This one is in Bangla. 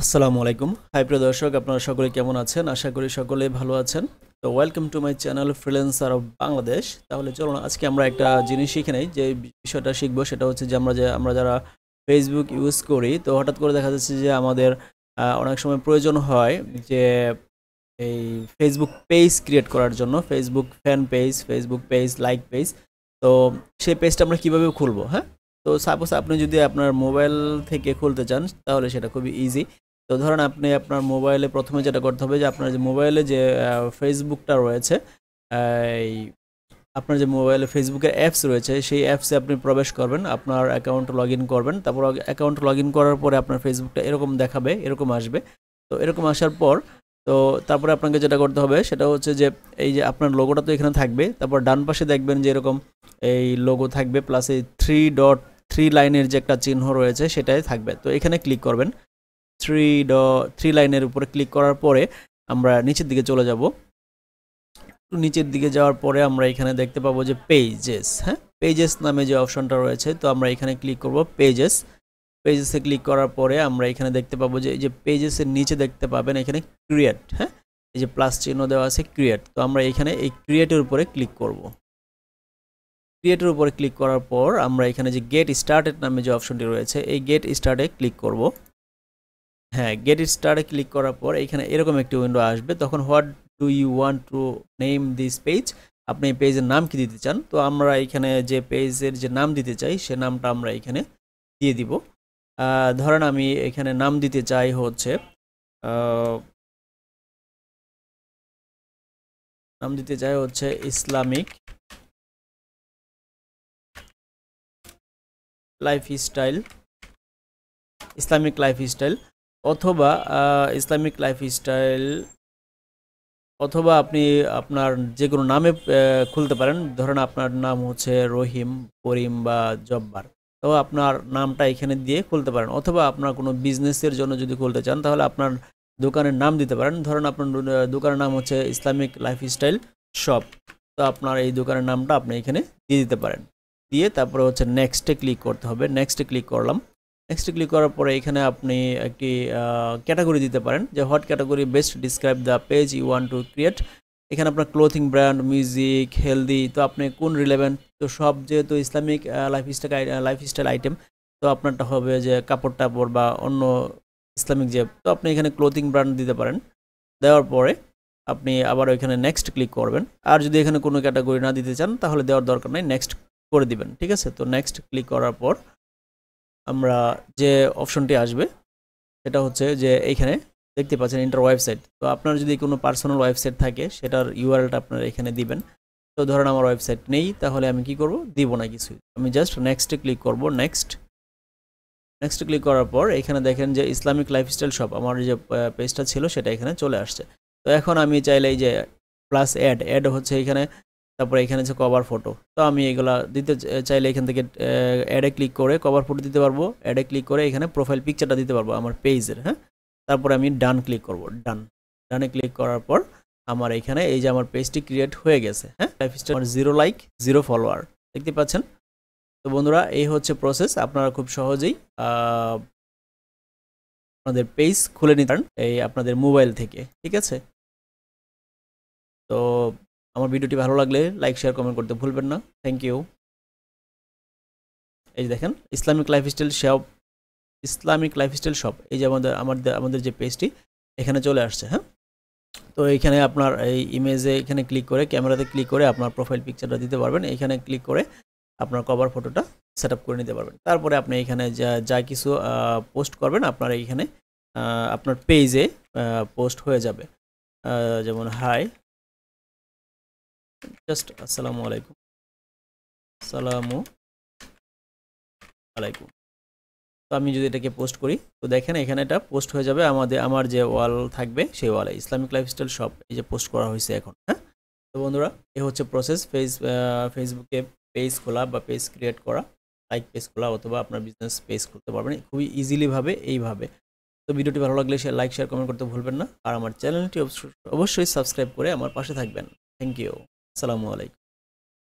আসসালামু আলাইকুম। হাই প্রিয় দর্শক, আপনারা সকলে কেমন আছেন? আশা করি সকলেই ভালো আছেন। তো welcome to my channel freelancer of Bangladesh. তাহলে চলুন আজকে আমরা একটা জিনিস শিখে নেই। যে বিষয়টা শিখবো সেটা হচ্ছে যে আমরা যারা ফেসবুক ইউজ করি, তো হঠাৎ করে দেখা যাচ্ছে যে আমাদের অনেক সময় প্রয়োজন হয় যে এই ফেসবুক পেজ ক্রিয়েট করার জন্য, Facebook fan page, Facebook page, like page. তো সেই পেজটা আমরা কিভাবে খুলবো? হ্যাঁ, তো সাপোজ আপনি যদি আপনার মোবাইল থেকে খুলতে চান তাহলে সেটা খুবই ইজি। তো ধরেন আপনি আপনার মোবাইলে প্রথমে যেটা করতে হবে যে আপনার যে মোবাইলে যে ফেসবুকটা রয়েছে, এই আপনার যে মোবাইলে ফেসবুকের অ্যাপস রয়েছে সেই অ্যাপসে আপনি প্রবেশ করবেন, আপনার অ্যাকাউন্ট লগ ইন করবেন। তারপর অ্যাকাউন্ট লগ ইন করার পরে আপনার ফেসবুকটা এরকম দেখাবে, এরকম আসবে। তো এরকম আসার পর তো তারপরে আপনাকে যেটা করতে হবে সেটা হচ্ছে যে এই যে আপনার লোগোটা তো এখানে থাকবে, তারপর ডান পাশে দেখবেন যে এরকম এই লোগো থাকবে, প্লাস এই থ্রি লাইনের যে একটা চিহ্ন রয়েছে সেটাই থাকবে। তো এখানে ক্লিক করবেন, থ্রি লাইনের উপরে ক্লিক করার পরে আমরা নিচের দিকে চলে যাব। নিচের দিকে যাওয়ার পরে আমরা এখানে দেখতে পাবো যে পেজেস, হ্যাঁ, পেজেস নামে যে অপশনটা রয়েছে, তো আমরা এখানে ক্লিক করব পেজেসে ক্লিক করার পরে আমরা এখানে দেখতে পাবো যে এই যে পেজেসের নিচে দেখতে পাবেন এখানে ক্রিয়েট, হ্যাঁ, এই যে প্লাস চিহ্ন দেওয়া আছে ক্রিয়েট। তো আমরা এখানে এই ক্রিয়েটের উপরে ক্লিক করব। ক্রিয়েটের উপরে ক্লিক করার পর আমরা এখানে যে গেট স্টার্টেড নামে যে অপশনটি রয়েছে এই গেট স্টার্টে ক্লিক করব। হ্যাঁ, গেট স্টার্টে ক্লিক করার পর এখানে এরকম একটি উইন্ডো আসবে। তখন what do you want to name this page, আপনি এই পেজের নাম কি দিতে চান? তো আমরা এখানে যে পেজের যে নাম দিতে চাই সে নামটা আমরা এখানে দিয়ে দিব। ধরেন আমি এখানে নাম দিতে চাই হচ্ছে ইসলামিক লাইফস্টাইল, অথবা ইসলামিক লাইফস্টাইল, অথবা আপনি আপনার যে কোনো নামে খুলতে পারেন। ধরেন আপনার নাম হচ্ছে রহিম, করিম বা জব্বার, তো আপনার নামটা এখানে দিয়ে খুলতে পারেন। অথবা আপনার কোনো বিজনেসের জন্য যদি খুলতে চান তাহলে আপনার দোকানের নাম দিতে পারেন। ধরেন আপনার দোকানের নাম হচ্ছে ইসলামিক লাইফস্টাইল শপ, তো আপনার এই দোকানের নামটা আপনি এখানে দিয়ে দিতে পারেন। দিয়ে তারপরে হচ্ছে নেক্সটে ক্লিক করতে হবে। নেক্সটে ক্লিক করলাম। নেক্সটে ক্লিক করার পরে এখানে আপনি একটি ক্যাটাগরি দিতে পারেন যে what category best describe the page you want to create. এখানে আপনার ক্লোথিং ব্র্যান্ড, মিউজিক, হেলদি, তো আপনি কোন রিলেভেন্ট, তো সব যেহেতু ইসলামিক লাইফস্টাইল আইটেম, তো আপনারটা হবে যে কাপড় টাপড় বা অন্য ইসলামিক যে, তো আপনি এখানে ক্লোথিং ব্র্যান্ড দিতে পারেন। দেওয়ার পরে আপনি আবার এখানে নেক্সট ক্লিক করবেন। আর যদি এখানে কোনো ক্যাটাগরি না দিতে চান তাহলে দেওয়ার দরকার নেই, নেক্সট করে দিবেন। ঠিক আছে, তো নেক্সট ক্লিক করার পর আমরা যে অপশনটি আসবে সেটা হচ্ছে যে এইখানে দেখতে পাচ্ছেন ইন্টার ওয়েবসাইট। তো আপনার যদি কোনো পার্সোনাল ওয়েবসাইট থাকে সেটার ইউআরএলটা আপনারা এখানে দিবেন। তো ধরেন আমার ওয়েবসাইট নেই, তাহলে আমি কি করব? দিব না কিছুই, আমি জাস্ট নেক্সটে ক্লিক করব। নেক্সট ক্লিক করার পর এখানে দেখেন যে ইসলামিক লাইফস্টাইল শপ, আমার যে পেজটা ছিল সেটা এখানে চলে আসছে। তো এখন আমি চাইলে এই যে প্লাস অ্যাড হচ্ছে এখানে, তারপরে এখানে হচ্ছে কভার ফটো, তো আমি এগুলা দিতে চাইলে এখান থেকে অ্যাডে ক্লিক করে কভার ফটো দিতে পারবো। অ্যাডে ক্লিক করে এখানে প্রোফাইল পিকচারটা দিতে পারবো আমার পেজের, হ্যাঁ। তারপরে আমি ডান ক্লিক করব। ডানে ক্লিক করার পর আমার এখানে এই যে আমার পেজটি ক্রিয়েট হয়ে গেছে, হ্যাঁ। লাইফস্টাইল 0 লাইক 0 ফলোয়ার দেখতে পাচ্ছেন। তো বন্ধুরা, এই হচ্ছে প্রসেস। আপনারা খুব সহজেই আপনাদের পেজ খুলে নিতে পারেন এই আপনাদের মোবাইল থেকে। ঠিক আছে, তো আমার ভিডিওটি ভালো লাগলে লাইক, শেয়ার, কমেন্ট করতে ভুলবেন না। Thank you. এই যে দেখেন ইসলামিক লাইফস্টাইল শপ, এই যে আমাদের যে পেজটি এখানে চলে আসছে, হ্যাঁ। তো এখানে আপনার এই ইমেজে এখানে ক্লিক করে, ক্যামেরাতে ক্লিক করে আপনার প্রোফাইল পিকচারটা দিতে পারবেন। এখানে ক্লিক করে আপনার কভার ফটোটা সেট আপ করে নিতে পারবেন। তারপরে আপনি এখানে যা কিছু পোস্ট করবেন আপনার এইখানে আপনার পেজে পোস্ট হয়ে যাবে। যেমন হাই, জাস্ট আসসালামু আলাইকুম, তো আমি যদি এটাকে পোস্ট করি তো দেখেন এখানে এটা পোস্ট হয়ে যাবে। আমার যে ওয়াল থাকবে সেই ওয়ালে ইসলামিক লাইফস্টাইল শপ এই যে পোস্ট করা হয়েছে এখন, হ্যাঁ। তো বন্ধুরা, এই হচ্ছে প্রসেস ফেসবুকে পেজ খোলা বা পেজ ক্রিয়েট করা, লাইক পেজ খোলা অথবা আপনার বিজনেস পেজ খুলতে পারবেন খুবই ইজিলি ভাবে এইভাবে। তো ভিডিওটি ভালো লাগলে লাইক, শেয়ার, কমেন্ট করতে ভুলবেন না। আর আমার চ্যানেলটি অবশ্যই সাবস্ক্রাইব করে আমার পাশে থাকবেন। Thank you. আসসালামু আলাইকুম।